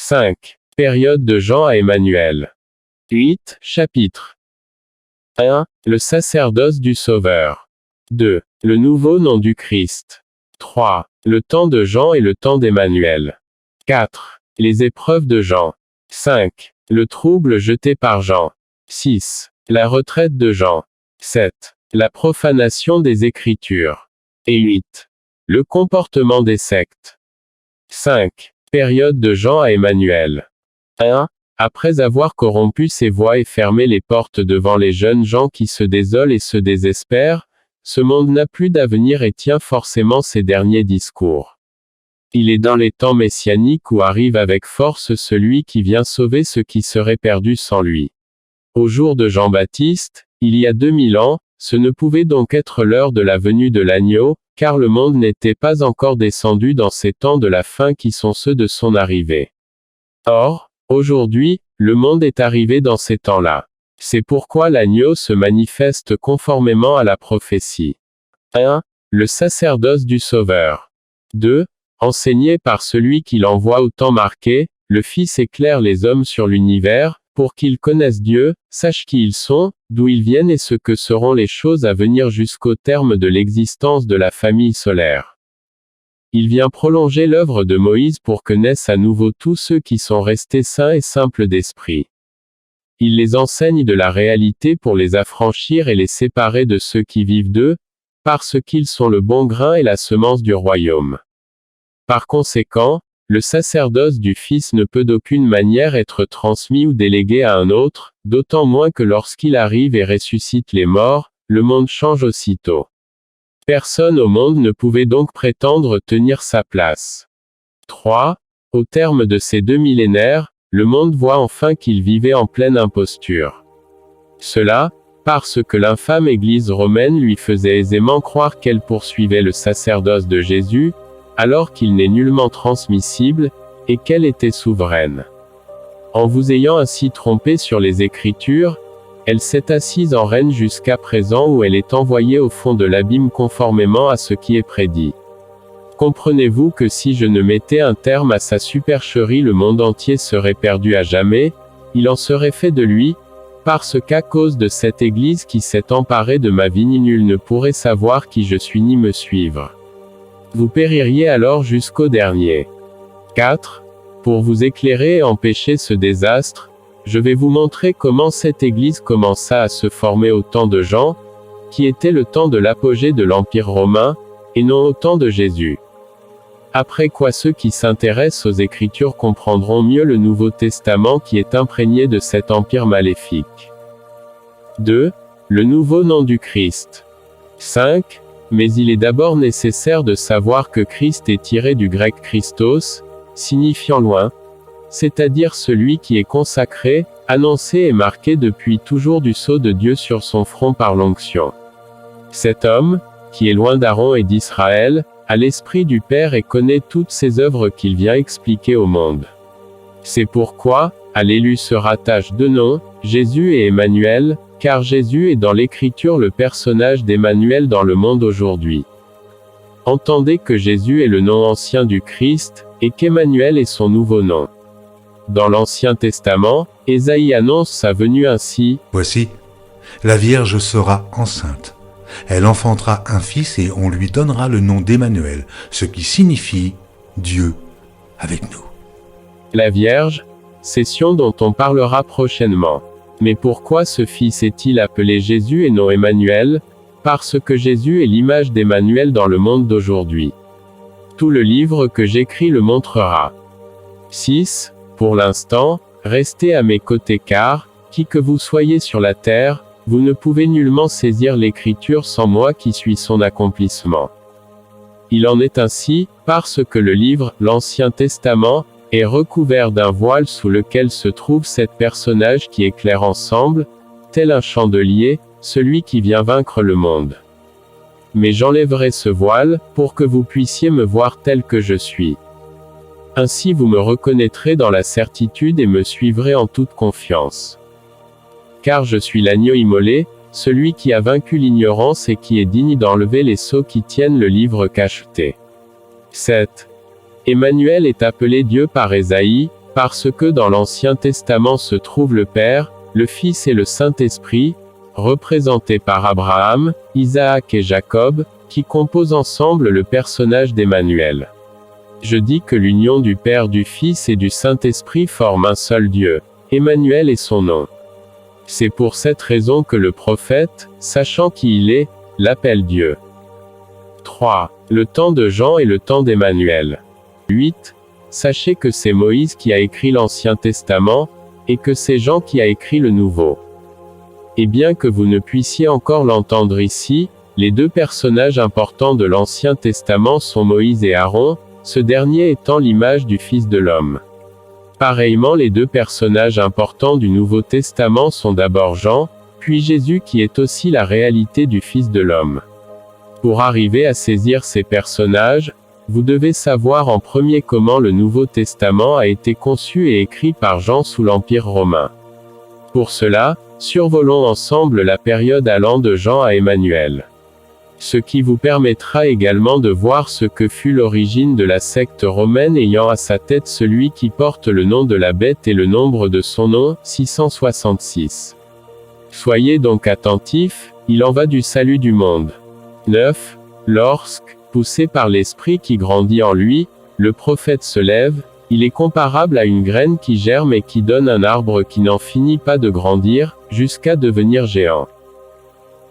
5. Période de Jean à Emmanuel. 8. Chapitre 1. Le sacerdoce du Sauveur. 2. Le nouveau nom du Christ. 3. Le temps de Jean et le temps d'Emmanuel. 4. Les épreuves de Jean. 5. Le trouble jeté par Jean. 6. La retraite de Jean. 7. La profanation des Écritures. Et 8. Le comportement des sectes. 5. Période de Jean à Emmanuel. 1. Après avoir corrompu ses voies et fermé les portes devant les jeunes gens qui se désolent et se désespèrent, ce monde n'a plus d'avenir et tient forcément ses derniers discours. Il est dans les temps messianiques où arrive avec force celui qui vient sauver ceux qui seraient perdus sans lui. Au jour de Jean-Baptiste, il y a 2000 ans, ce ne pouvait donc être l'heure de la venue de l'agneau, car le monde n'était pas encore descendu dans ces temps de la fin qui sont ceux de son arrivée. Or, aujourd'hui, le monde est arrivé dans ces temps-là. C'est pourquoi l'agneau se manifeste conformément à la prophétie. 1. Le sacerdoce du Sauveur. 2. Enseigné par celui qui l'envoie au temps marqué, le Fils éclaire les hommes sur l'univers, pour qu'ils connaissent Dieu, sachent qui ils sont, d'où ils viennent et ce que seront les choses à venir jusqu'au terme de l'existence de la famille solaire. Il vient prolonger l'œuvre de Moïse pour que naissent à nouveau tous ceux qui sont restés saints et simples d'esprit. Il les enseigne de la réalité pour les affranchir et les séparer de ceux qui vivent d'eux, parce qu'ils sont le bon grain et la semence du royaume. Par conséquent, le sacerdoce du Fils ne peut d'aucune manière être transmis ou délégué à un autre, d'autant moins que lorsqu'il arrive et ressuscite les morts, le monde change aussitôt. Personne au monde ne pouvait donc prétendre tenir sa place. 3. Au terme de ces 2 millénaires, le monde voit enfin qu'il vivait en pleine imposture. Cela, parce que l'infâme Église romaine lui faisait aisément croire qu'elle poursuivait le sacerdoce de Jésus, alors qu'il n'est nullement transmissible, et qu'elle était souveraine. En vous ayant ainsi trompé sur les Écritures, elle s'est assise en reine jusqu'à présent où elle est envoyée au fond de l'abîme conformément à ce qui est prédit. Comprenez-vous que si je ne mettais un terme à sa supercherie le monde entier serait perdu à jamais, il en serait fait de lui, parce qu'à cause de cette Église qui s'est emparée de ma vie nul ne pourrait savoir qui je suis ni me suivre. Vous péririez alors jusqu'au dernier. 4. Pour vous éclairer et empêcher ce désastre, je vais vous montrer comment cette Église commença à se former au temps de Jean, qui était le temps de l'apogée de l'Empire romain, et non au temps de Jésus. Après quoi ceux qui s'intéressent aux Écritures comprendront mieux le Nouveau Testament qui est imprégné de cet empire maléfique. 2. Le nouveau nom du Christ. 5. Mais il est d'abord nécessaire de savoir que Christ est tiré du grec Christos, signifiant loin, c'est-à-dire celui qui est consacré, annoncé et marqué depuis toujours du sceau de Dieu sur son front par l'onction. Cet homme, qui est loin d'Aaron et d'Israël, a l'esprit du Père et connaît toutes ses œuvres qu'il vient expliquer au monde. C'est pourquoi, à l'élu se rattachent 2 noms, Jésus et Emmanuel, car Jésus est dans l'Écriture le personnage d'Emmanuel dans le monde aujourd'hui. Entendez que Jésus est le nom ancien du Christ, et qu'Emmanuel est son nouveau nom. Dans l'Ancien Testament, Ésaïe annonce sa venue ainsi. Voici, la Vierge sera enceinte. Elle enfantera un fils et on lui donnera le nom d'Emmanuel, ce qui signifie Dieu avec nous. La Vierge, cession dont on parlera prochainement. Mais pourquoi ce fils est-il appelé Jésus et non Emmanuel? Parce que Jésus est l'image d'Emmanuel dans le monde d'aujourd'hui. Tout le livre que j'écris le montrera. 6. Pour l'instant, restez à mes côtés car, qui que vous soyez sur la terre, vous ne pouvez nullement saisir l'Écriture sans moi qui suis son accomplissement. Il en est ainsi, parce que le livre, l'Ancien Testament, est recouvert d'un voile sous lequel se trouve sept personnages qui éclairent ensemble, tel un chandelier, celui qui vient vaincre le monde. Mais j'enlèverai ce voile, pour que vous puissiez me voir tel que je suis. Ainsi vous me reconnaîtrez dans la certitude et me suivrez en toute confiance. Car je suis l'agneau immolé, celui qui a vaincu l'ignorance et qui est digne d'enlever les sceaux qui tiennent le livre cacheté. 7. Emmanuel est appelé Dieu par Ésaïe, Parce que dans l'Ancien Testament se trouve le Père, le Fils et le Saint-Esprit, représentés par Abraham, Isaac et Jacob, qui composent ensemble le personnage d'Emmanuel. Je dis que l'union du Père, du Fils et du Saint-Esprit forme un seul Dieu. Emmanuel est son nom. C'est pour cette raison que le prophète, sachant qui il est, l'appelle Dieu. 3. Le temps de Jean et le temps d'Emmanuel. 8. Sachez que c'est Moïse qui a écrit l'Ancien Testament, et que c'est Jean qui a écrit le Nouveau. Et bien que vous ne puissiez encore l'entendre ici, les deux personnages importants de l'Ancien Testament sont Moïse et Aaron, ce dernier étant l'image du Fils de l'homme. Pareillement, les deux personnages importants du Nouveau Testament sont d'abord Jean, puis Jésus qui est aussi la réalité du Fils de l'homme. Pour arriver à saisir ces personnages, vous devez savoir en premier comment le Nouveau Testament a été conçu et écrit par Jean sous l'Empire romain. Pour cela, survolons ensemble la période allant de Jean à Emmanuel. Ce qui vous permettra également de voir ce que fut l'origine de la secte romaine ayant à sa tête celui qui porte le nom de la bête et le nombre de son nom, 666. Soyez donc attentifs, il en va du salut du monde. 9. Lorsque, poussé par l'esprit qui grandit en lui, le prophète se lève, il est comparable à une graine qui germe et qui donne un arbre qui n'en finit pas de grandir, jusqu'à devenir géant.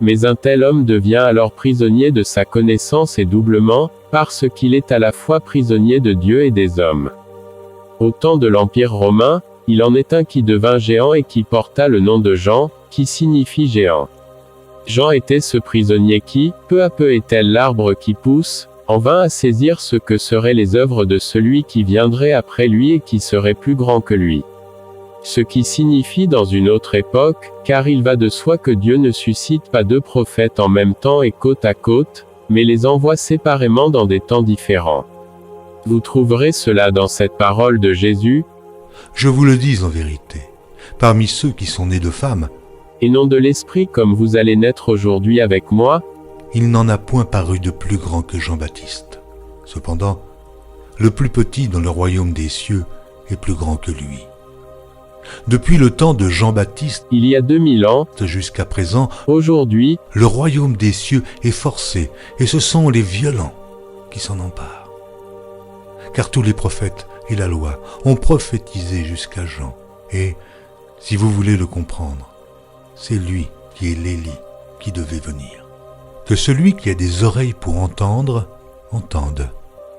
Mais un tel homme devient alors prisonnier de sa connaissance et doublement, parce qu'il est à la fois prisonnier de Dieu et des hommes. Au temps de l'Empire romain, il en est un qui devint géant et qui porta le nom de Jean, qui signifie géant. Jean était ce prisonnier qui, peu à peu est tel l'arbre qui pousse, en vint à saisir ce que seraient les œuvres de celui qui viendrait après lui et qui serait plus grand que lui. Ce qui signifie dans une autre époque, car il va de soi que Dieu ne suscite pas deux prophètes en même temps et côte à côte, mais les envoie séparément dans des temps différents. Vous trouverez cela dans cette parole de Jésus. Je vous le dis en vérité, parmi ceux qui sont nés de femmes, et non de l'Esprit comme vous allez naître aujourd'hui avec moi, il n'en a point paru de plus grand que Jean-Baptiste. Cependant, le plus petit dans le royaume des cieux est plus grand que lui. Depuis le temps de Jean-Baptiste, il y a 2000 ans, jusqu'à présent, aujourd'hui, le royaume des cieux est forcé, et ce sont les violents qui s'en emparent. Car tous les prophètes et la loi ont prophétisé jusqu'à Jean, et, si vous voulez le comprendre, c'est lui qui est l'Élie qui devait venir. Que celui qui a des oreilles pour entendre, entende.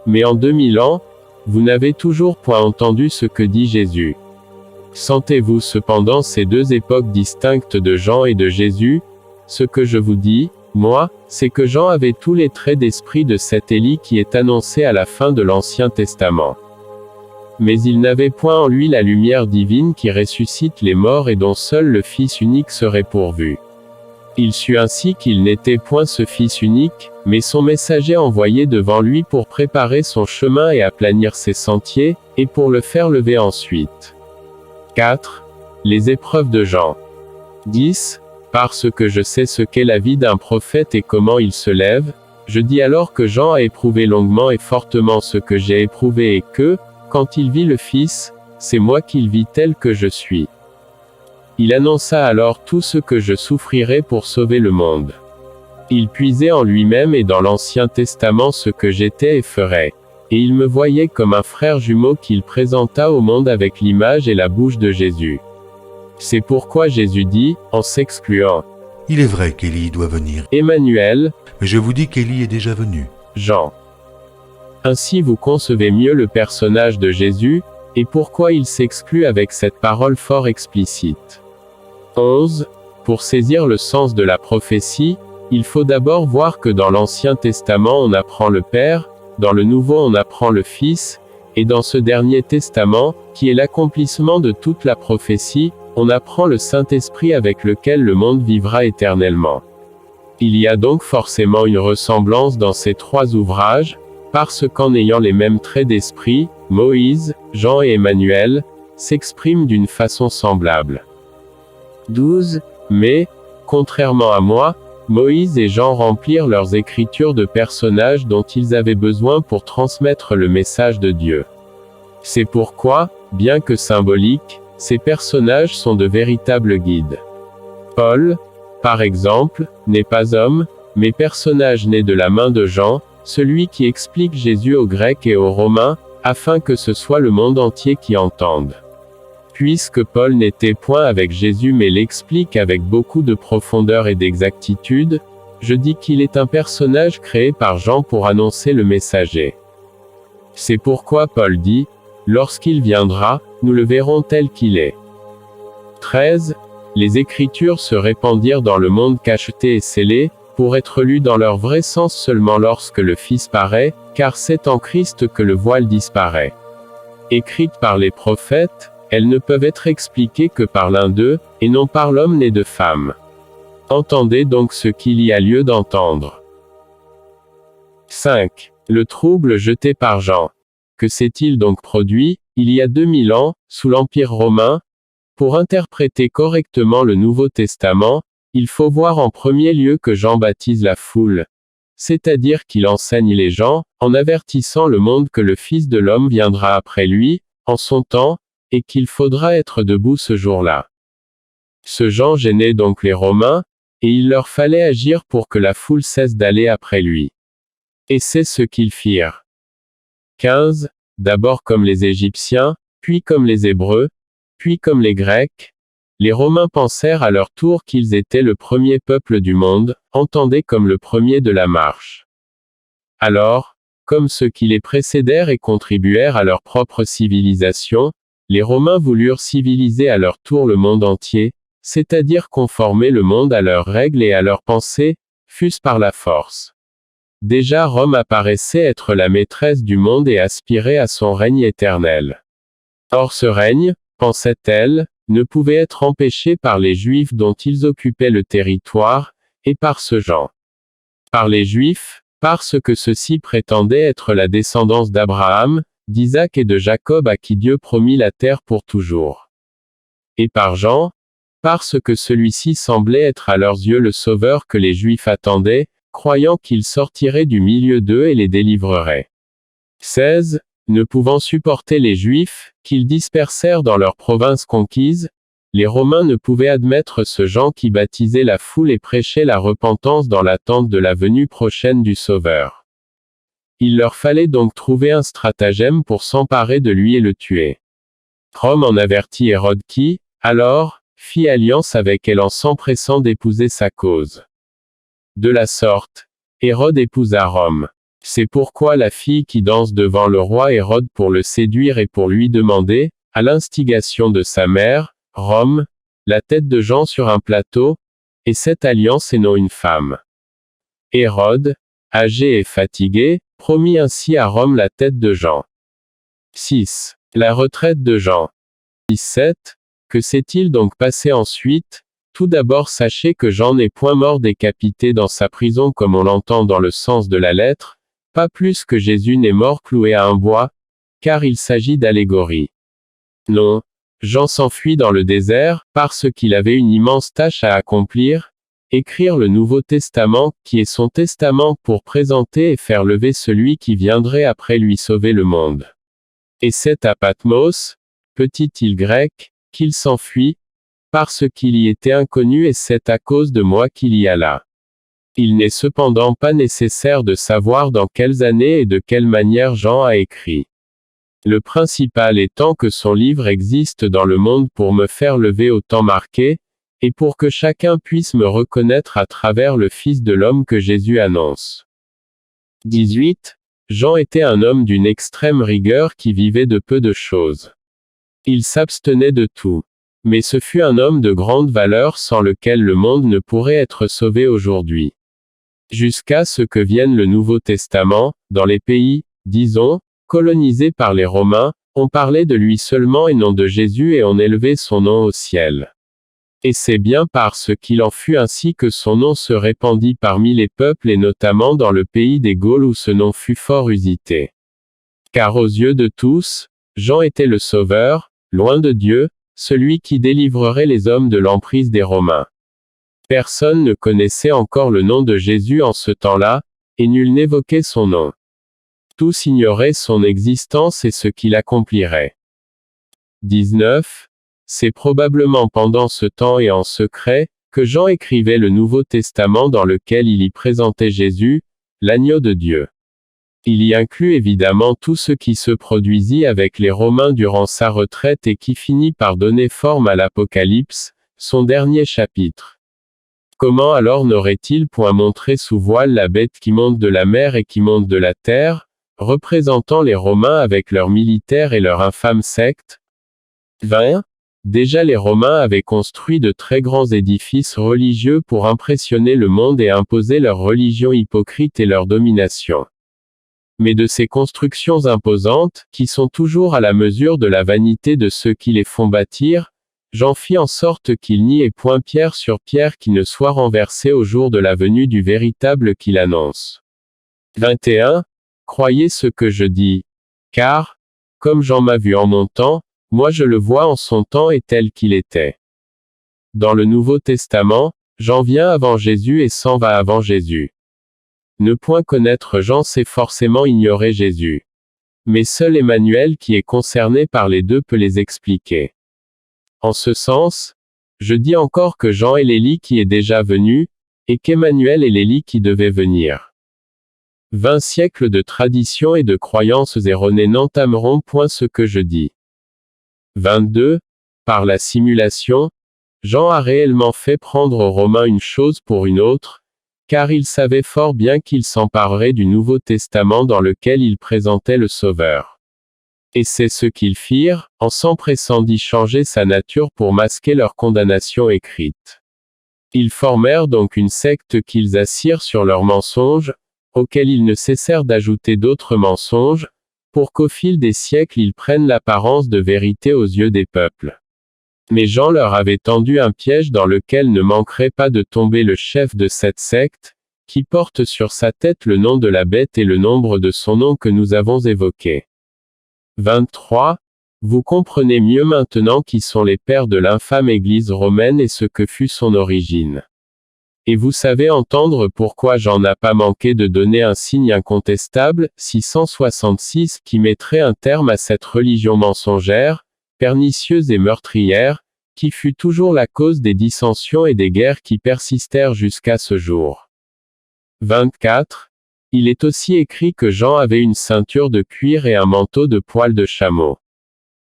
Mais en 2000 ans, vous n'avez toujours point entendu ce que dit Jésus. Sentez-vous cependant ces deux époques distinctes de Jean et de Jésus? Ce que je vous dis, moi, c'est que Jean avait tous les traits d'esprit de cet Élie qui est annoncé à la fin de l'Ancien Testament. Mais il n'avait point en lui la lumière divine qui ressuscite les morts et dont seul le Fils unique serait pourvu. Il sut ainsi qu'il n'était point ce Fils unique, mais son messager envoyé devant lui pour préparer son chemin et aplanir ses sentiers, et pour le faire lever ensuite. 4. Les épreuves de Jean. 10. Parce que je sais ce qu'est la vie d'un prophète et comment il se lève, je dis alors que Jean a éprouvé longuement et fortement ce que j'ai éprouvé et que, quand il vit le Fils, c'est moi qu'il vit tel que je suis. Il annonça alors tout ce que je souffrirai pour sauver le monde. Il puisait en lui-même et dans l'Ancien Testament ce que j'étais et ferais. Et il me voyait comme un frère jumeau qu'il présenta au monde avec l'image et la bouche de Jésus. C'est pourquoi Jésus dit, en s'excluant, il est vrai qu'Élie doit venir. Emmanuel, mais je vous dis qu'Élie est déjà venu. Jean. Ainsi vous concevez mieux le personnage de Jésus, et pourquoi il s'exclut avec cette parole fort explicite. 11. Pour saisir le sens de la prophétie, il faut d'abord voir que dans l'Ancien Testament on apprend le Père, dans le Nouveau on apprend le Fils, et dans ce dernier testament, qui est l'accomplissement de toute la prophétie, on apprend le Saint-Esprit avec lequel le monde vivra éternellement. Il y a donc forcément une ressemblance dans ces trois ouvrages, parce qu'en ayant les mêmes traits d'esprit, Moïse, Jean et Emmanuel, s'expriment d'une façon semblable. 12. Mais, contrairement à moi, Moïse et Jean remplirent leurs écritures de personnages dont ils avaient besoin pour transmettre le message de Dieu. C'est pourquoi, bien que symboliques, ces personnages sont de véritables guides. Paul, par exemple, n'est pas homme, mais personnage né de la main de Jean, celui qui explique Jésus aux Grecs et aux Romains, afin que ce soit le monde entier qui entende. Puisque Paul n'était point avec Jésus mais l'explique avec beaucoup de profondeur et d'exactitude, je dis qu'il est un personnage créé par Jean pour annoncer le messager. C'est pourquoi Paul dit, « Lorsqu'il viendra, nous le verrons tel qu'il est. » 13. Les Écritures se répandirent dans le monde cachetées et scellées, pour être lues dans leur vrai sens seulement lorsque le Fils paraît, car c'est en Christ que le voile disparaît. Écrites par les prophètes, elles ne peuvent être expliquées que par l'un d'eux, et non par l'homme né de femme. Entendez donc ce qu'il y a lieu d'entendre. 5. Le trouble jeté par Jean. Que s'est-il donc produit, il y a 2000 ans, sous l'Empire romain? Pour interpréter correctement le Nouveau Testament, il faut voir en premier lieu que Jean baptise la foule. C'est-à-dire qu'il enseigne les gens, en avertissant le monde que le Fils de l'homme viendra après lui, en son temps, et qu'il faudra être debout ce jour-là. Ce Jean gênait donc les Romains, et il leur fallait agir pour que la foule cesse d'aller après lui. Et c'est ce qu'ils firent. 15. D'abord comme les Égyptiens, puis comme les Hébreux, puis comme les Grecs, les Romains pensèrent à leur tour qu'ils étaient le premier peuple du monde, entendez comme le premier de la marche. Alors, comme ceux qui les précédèrent et contribuèrent à leur propre civilisation, les Romains voulurent civiliser à leur tour le monde entier, c'est-à-dire conformer le monde à leurs règles et à leurs pensées, fût-ce par la force. Déjà Rome apparaissait être la maîtresse du monde et aspirait à son règne éternel. Or ce règne, pensait-elle, ne pouvait être empêché par les Juifs dont ils occupaient le territoire, et par ce Jean. Par les Juifs, parce que ceux-ci prétendaient être la descendance d'Abraham, d'Isaac et de Jacob à qui Dieu promit la terre pour toujours. Et par Jean, parce que celui-ci semblait être à leurs yeux le sauveur que les Juifs attendaient, croyant qu'il sortirait du milieu d'eux et les délivrerait. 16. Ne pouvant supporter les Juifs, qu'ils dispersèrent dans leurs provinces conquises, les Romains ne pouvaient admettre ce Jean qui baptisait la foule et prêchait la repentance dans l'attente de la venue prochaine du Sauveur. Il leur fallait donc trouver un stratagème pour s'emparer de lui et le tuer. Rome en avertit Hérode qui, alors, fit alliance avec elle en s'empressant d'épouser sa cause. De la sorte, Hérode épousa Rome. C'est pourquoi la fille qui danse devant le roi Hérode pour le séduire et pour lui demander, à l'instigation de sa mère, Rome, la tête de Jean sur un plateau, et cette alliance et non une femme. Hérode, âgé et fatigué, promit ainsi à Rome la tête de Jean. 6. La retraite de Jean. 17. Que s'est-il donc passé ensuite? Tout d'abord sachez que Jean n'est point mort décapité dans sa prison comme on l'entend dans le sens de la lettre, pas plus que Jésus n'est mort cloué à un bois, car il s'agit d'allégorie. Non, Jean s'enfuit dans le désert, parce qu'il avait une immense tâche à accomplir, écrire le Nouveau Testament, qui est son testament pour présenter et faire lever celui qui viendrait après lui sauver le monde. Et c'est à Patmos, petite île grecque, qu'il s'enfuit, parce qu'il y était inconnu et c'est à cause de moi qu'il y alla. Il n'est cependant pas nécessaire de savoir dans quelles années et de quelle manière Jean a écrit. Le principal étant que son livre existe dans le monde pour me faire lever au temps marqué, et pour que chacun puisse me reconnaître à travers le Fils de l'homme que Jésus annonce. 18. Jean était un homme d'une extrême rigueur qui vivait de peu de choses. Il s'abstenait de tout. Mais ce fut un homme de grande valeur sans lequel le monde ne pourrait être sauvé aujourd'hui. Jusqu'à ce que vienne le Nouveau Testament, dans les pays, disons, colonisés par les Romains, on parlait de lui seulement et non de Jésus et on élevait son nom au ciel. Et c'est bien parce qu'il en fut ainsi que son nom se répandit parmi les peuples et notamment dans le pays des Gaules où ce nom fut fort usité. Car aux yeux de tous, Jean était le Sauveur, loin de Dieu, celui qui délivrerait les hommes de l'emprise des Romains. Personne ne connaissait encore le nom de Jésus en ce temps-là, et nul n'évoquait son nom. Tous ignoraient son existence et ce qu'il accomplirait. 19. C'est probablement pendant ce temps et en secret, que Jean écrivait le Nouveau Testament dans lequel il y présentait Jésus, l'agneau de Dieu. Il y inclut évidemment tout ce qui se produisit avec les Romains durant sa retraite et qui finit par donner forme à l'Apocalypse, son dernier chapitre. Comment alors n'aurait-il point montré sous voile la bête qui monte de la mer et qui monte de la terre, représentant les Romains avec leurs militaires et leur infâme secte? 20. Déjà les Romains avaient construit de très grands édifices religieux pour impressionner le monde et imposer leur religion hypocrite et leur domination. Mais de ces constructions imposantes, qui sont toujours à la mesure de la vanité de ceux qui les font bâtir, Jean fit en sorte qu'il n'y ait point pierre sur pierre qui ne soit renversée au jour de la venue du véritable qu'il annonce. 21. Croyez ce que je dis. Car, comme Jean m'a vu en mon temps, moi je le vois en son temps et tel qu'il était. Dans le Nouveau Testament, Jean vient avant Jésus et s'en va avant Jésus. Ne point connaître Jean, c'est forcément ignorer Jésus. Mais seul Emmanuel qui est concerné par les deux peut les expliquer. En ce sens, je dis encore que Jean est l'Élie qui est déjà venu, et qu'Emmanuel est l'Élie qui devait venir. 20 siècles de traditions et de croyances erronées n'entameront point ce que je dis. 22. Par la simulation, Jean a réellement fait prendre aux Romains une chose pour une autre, car il savait fort bien qu'ils s'empareraient du Nouveau Testament dans lequel il présentait le Sauveur. Et c'est ce qu'ils firent, en s'empressant d'y changer sa nature pour masquer leur condamnation écrite. Ils formèrent donc une secte qu'ils assirent sur leurs mensonges, auxquels ils ne cessèrent d'ajouter d'autres mensonges, pour qu'au fil des siècles ils prennent l'apparence de vérité aux yeux des peuples. Mais Jean leur avait tendu un piège dans lequel ne manquerait pas de tomber le chef de cette secte, qui porte sur sa tête le nom de la bête et le nombre de son nom que nous avons évoqué. 23. Vous comprenez mieux maintenant qui sont les pères de l'infâme Église romaine et ce que fut son origine. Et vous savez entendre pourquoi Jean n'a pas manqué de donner un signe incontestable, 666, qui mettrait un terme à cette religion mensongère, pernicieuse et meurtrière, qui fut toujours la cause des dissensions et des guerres qui persistèrent jusqu'à ce jour. 24. Il est aussi écrit que Jean avait une ceinture de cuir et un manteau de poils de chameau.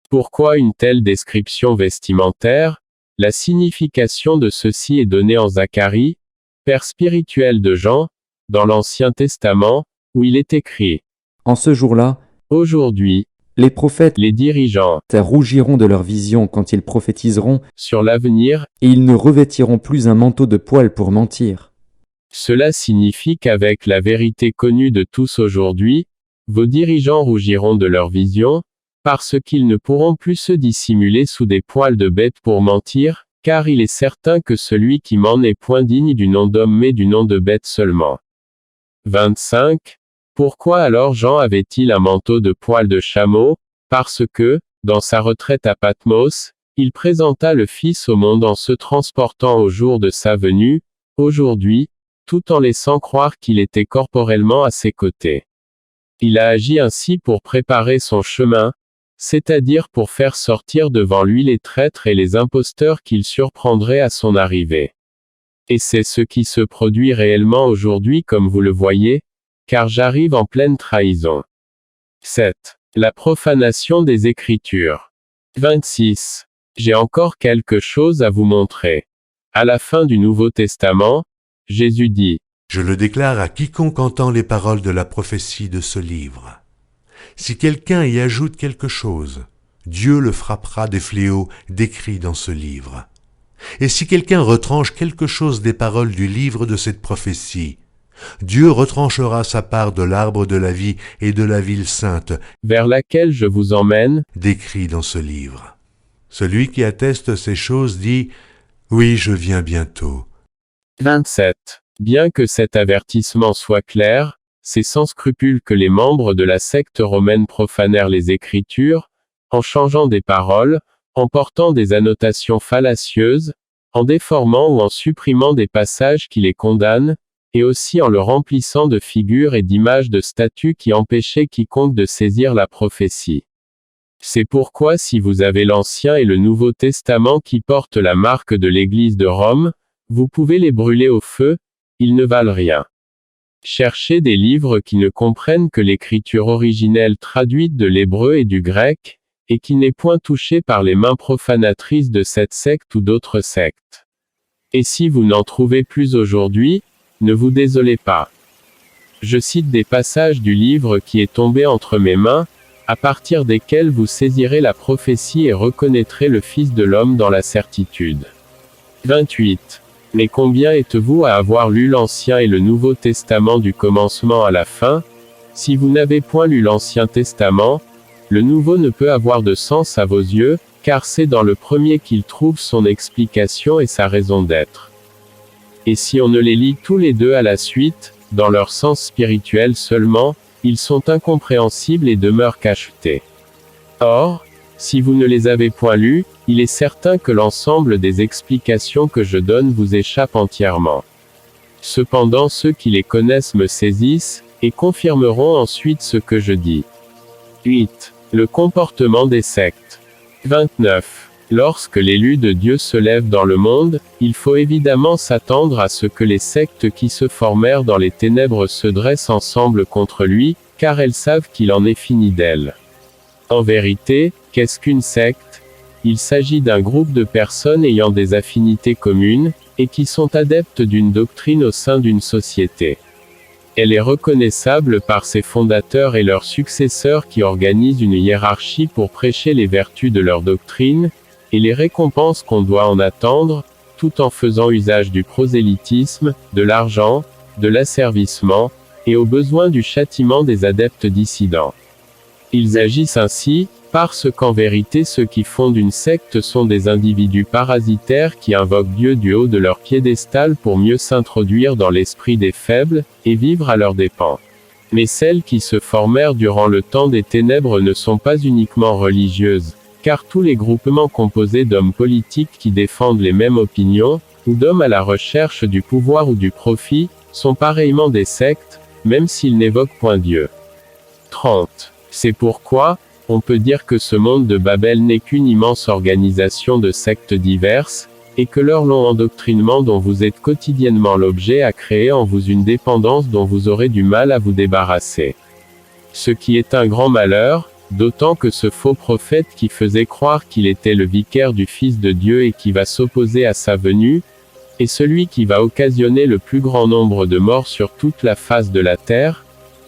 Pourquoi une telle description vestimentaire? La signification de ceci est donnée en Zacharie, père spirituel de Jean, dans l'Ancien Testament, où il est écrit: En ce jour-là, aujourd'hui, les prophètes les dirigeants rougiront de leur vision quand ils prophétiseront, sur l'avenir, et ils ne revêtiront plus un manteau de poils pour mentir. cela signifie qu'avec la vérité connue de tous aujourd'hui, vos dirigeants rougiront de leur vision, parce qu'ils ne pourront plus se dissimuler sous des poils de bête pour mentir, car il est certain que celui qui ment n'est point digne du nom d'homme mais du nom de bête seulement. 25. Pourquoi alors Jean avait-il un manteau de poils de chameau? Parce que, dans sa retraite à Patmos, il présenta le Fils au monde en se transportant au jour de sa venue, aujourd'hui, tout en laissant croire qu'il était corporellement à ses côtés. Il a agi ainsi pour préparer son chemin, c'est-à-dire pour faire sortir devant lui les traîtres et les imposteurs qu'il surprendrait à son arrivée. Et c'est ce qui se produit réellement aujourd'hui comme vous le voyez, car j'arrive en pleine trahison. 7. La profanation des Écritures. 26. J'ai encore quelque chose à vous montrer. À la fin du Nouveau Testament, Jésus dit: Je le déclare à quiconque entend les paroles de la prophétie de ce livre. Si quelqu'un y ajoute quelque chose, Dieu le frappera des fléaux décrits dans ce livre. Et si quelqu'un retranche quelque chose des paroles du livre de cette prophétie, Dieu retranchera sa part de l'arbre de la vie et de la ville sainte, vers laquelle je vous emmène, décrit dans ce livre. Celui qui atteste ces choses dit: Oui, je viens bientôt. 27. Bien que cet avertissement soit clair, c'est sans scrupule que les membres de la secte romaine profanèrent les Écritures, en changeant des paroles, en portant des annotations fallacieuses, en déformant ou en supprimant des passages qui les condamnent, et aussi en le remplissant de figures et d'images de statues qui empêchaient quiconque de saisir la prophétie. C'est pourquoi si vous avez l'Ancien et le Nouveau Testament qui portent la marque de l'Église de Rome, vous pouvez les brûler au feu, ils ne valent rien. Cherchez des livres qui ne comprennent que l'écriture originelle traduite de l'hébreu et du grec, et qui n'est point touchée par les mains profanatrices de cette secte ou d'autres sectes. Et si vous n'en trouvez plus aujourd'hui, ne vous désolez pas. Je cite des passages du livre qui est tombé entre mes mains, à partir desquels vous saisirez la prophétie et reconnaîtrez le Fils de l'homme dans la certitude. 28. Mais combien êtes-vous à avoir lu l'Ancien et le Nouveau Testament du commencement à la fin? Si vous n'avez point lu l'Ancien Testament, le Nouveau ne peut avoir de sens à vos yeux, car c'est dans le premier qu'il trouve son explication et sa raison d'être. Et si on ne les lit tous les deux à la suite, dans leur sens spirituel seulement, ils sont incompréhensibles et demeurent cachetés. Or, si vous ne les avez point lus, il est certain que l'ensemble des explications que je donne vous échappe entièrement. Cependant ceux qui les connaissent me saisissent, et confirmeront ensuite ce que je dis. 8. Le comportement des sectes. 29. Lorsque l'élu de Dieu se lève dans le monde, il faut évidemment s'attendre à ce que les sectes qui se formèrent dans les ténèbres se dressent ensemble contre lui, car elles savent qu'il en est fini d'elles. En vérité, qu'est-ce qu'une secte? Il s'agit d'un groupe de personnes ayant des affinités communes, et qui sont adeptes d'une doctrine au sein d'une société. Elle est reconnaissable par ses fondateurs et leurs successeurs qui organisent une hiérarchie pour prêcher les vertus de leur doctrine, et les récompenses qu'on doit en attendre, tout en faisant usage du prosélytisme, de l'argent, de l'asservissement, et au besoin du châtiment des adeptes dissidents. Ils agissent ainsi, parce qu'en vérité ceux qui fondent une secte sont des individus parasitaires qui invoquent Dieu du haut de leur piédestal pour mieux s'introduire dans l'esprit des faibles, et vivre à leurs dépens. Mais celles qui se formèrent durant le temps des ténèbres ne sont pas uniquement religieuses, car tous les groupements composés d'hommes politiques qui défendent les mêmes opinions, ou d'hommes à la recherche du pouvoir ou du profit, sont pareillement des sectes, même s'ils n'évoquent point Dieu. 30. C'est pourquoi, on peut dire que ce monde de Babel n'est qu'une immense organisation de sectes diverses, et que leur long endoctrinement dont vous êtes quotidiennement l'objet a créé en vous une dépendance dont vous aurez du mal à vous débarrasser. Ce qui est un grand malheur, d'autant que ce faux prophète qui faisait croire qu'il était le vicaire du Fils de Dieu et qui va s'opposer à sa venue, est celui qui va occasionner le plus grand nombre de morts sur toute la face de la terre,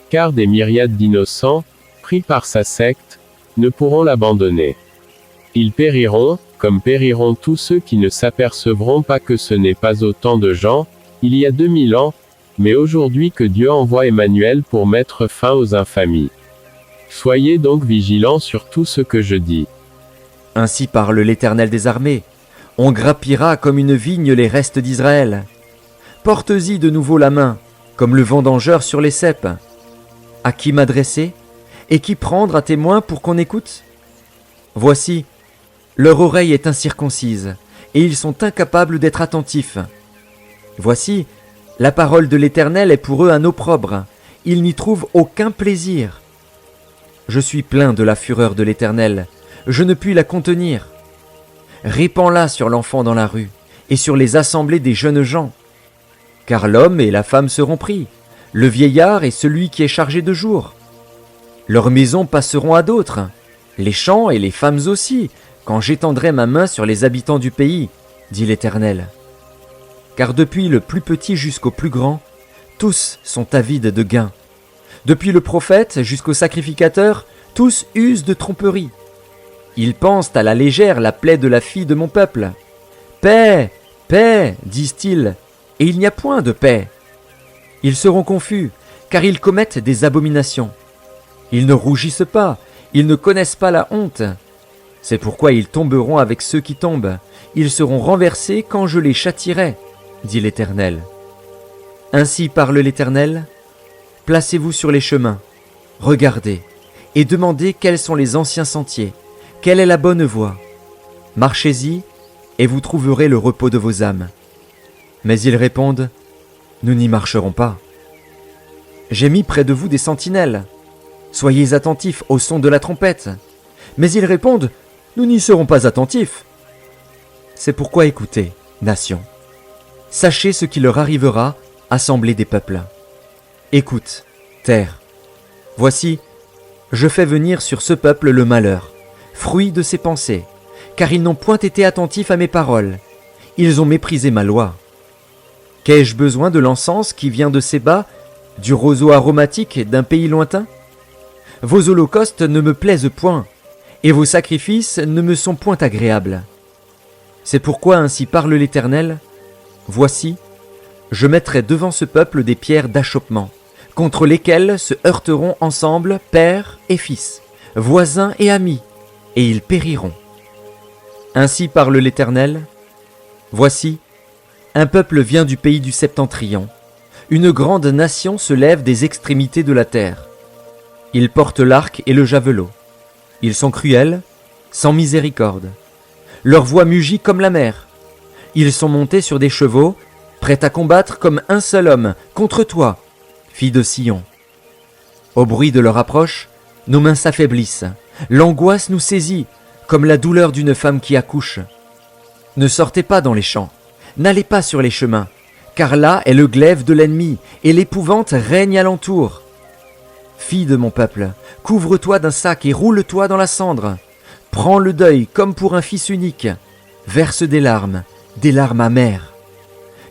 car des myriades d'innocents, pris par sa secte, ne pourront l'abandonner. Ils périront, comme périront tous ceux qui ne s'apercevront pas que ce n'est pas autant de gens, il y a 2000 ans, mais aujourd'hui que Dieu envoie Emmanuel pour mettre fin aux infamies. Soyez donc vigilants sur tout ce que je dis. Ainsi parle l'Éternel des armées. On grappira comme une vigne les restes d'Israël. Porte-y de nouveau la main, comme le vendangeur sur les ceps. À qui m'adresser? Et qui prendre à témoin pour qu'on écoute? Voici, leur oreille est incirconcise, et ils sont incapables d'être attentifs. Voici, la parole de l'Éternel est pour eux un opprobre, ils n'y trouvent aucun plaisir. Je suis plein de la fureur de l'Éternel, je ne puis la contenir. Répands-la sur l'enfant dans la rue, et sur les assemblées des jeunes gens. Car l'homme et la femme seront pris, le vieillard et celui qui est chargé de jour. Leurs maisons passeront à d'autres, les champs et les femmes aussi, quand j'étendrai ma main sur les habitants du pays, dit l'Éternel. Car depuis le plus petit jusqu'au plus grand, tous sont avides de gain. Depuis le prophète jusqu'au sacrificateur, tous usent de tromperie. Ils pensent à la légère la plaie de la fille de mon peuple. Paix, paix, disent-ils, et il n'y a point de paix. Ils seront confus, car ils commettent des abominations. Ils ne rougissent pas, ils ne connaissent pas la honte. C'est pourquoi ils tomberont avec ceux qui tombent. Ils seront renversés quand je les châtierai, dit l'Éternel. Ainsi parle l'Éternel. Placez-vous sur les chemins, regardez, et demandez quels sont les anciens sentiers, quelle est la bonne voie. Marchez-y, et vous trouverez le repos de vos âmes. Mais ils répondent, nous n'y marcherons pas. J'ai mis près de vous des sentinelles. Soyez attentifs au son de la trompette. Mais ils répondent, nous n'y serons pas attentifs. C'est pourquoi écoutez, nations. Sachez ce qui leur arrivera, assemblée des peuples. Écoute, terre. Voici, je fais venir sur ce peuple le malheur, fruit de ses pensées, car ils n'ont point été attentifs à mes paroles. Ils ont méprisé ma loi. Qu'ai-je besoin de l'encens qui vient de Séba, du roseau aromatique d'un pays lointain? Vos holocaustes ne me plaisent point, et vos sacrifices ne me sont point agréables. C'est pourquoi ainsi parle l'Éternel. Voici, je mettrai devant ce peuple des pierres d'achoppement, contre lesquelles se heurteront ensemble père et fils, voisins et amis, et ils périront. Ainsi parle l'Éternel. Voici, un peuple vient du pays du septentrion. Une grande nation se lève des extrémités de la terre. Ils portent l'arc et le javelot. Ils sont cruels, sans miséricorde. Leur voix mugit comme la mer. Ils sont montés sur des chevaux, prêts à combattre comme un seul homme contre toi, fille de Sion. Au bruit de leur approche, nos mains s'affaiblissent. L'angoisse nous saisit, comme la douleur d'une femme qui accouche. Ne sortez pas dans les champs, n'allez pas sur les chemins, car là est le glaive de l'ennemi, et l'épouvante règne alentour. Fille de mon peuple, couvre-toi d'un sac et roule-toi dans la cendre. Prends le deuil comme pour un fils unique. Verse des larmes amères.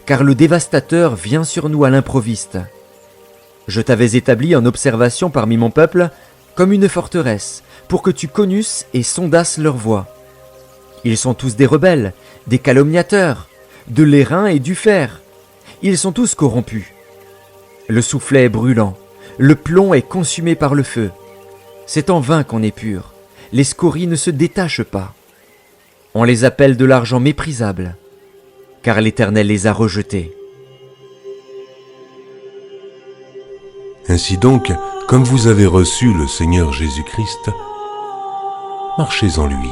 Car le dévastateur vient sur nous à l'improviste. Je t'avais établi en observation parmi mon peuple, comme une forteresse, pour que tu connusses et sondasses leur voie. Ils sont tous des rebelles, des calomniateurs, de l'airain et du fer. Ils sont tous corrompus. Le soufflet est brûlant, le plomb est consumé par le feu. C'est en vain qu'on est pur, les scories ne se détachent pas. On les appelle de l'argent méprisable, car l'Éternel les a rejetés. Ainsi donc, comme vous avez reçu le Seigneur Jésus-Christ, marchez en lui.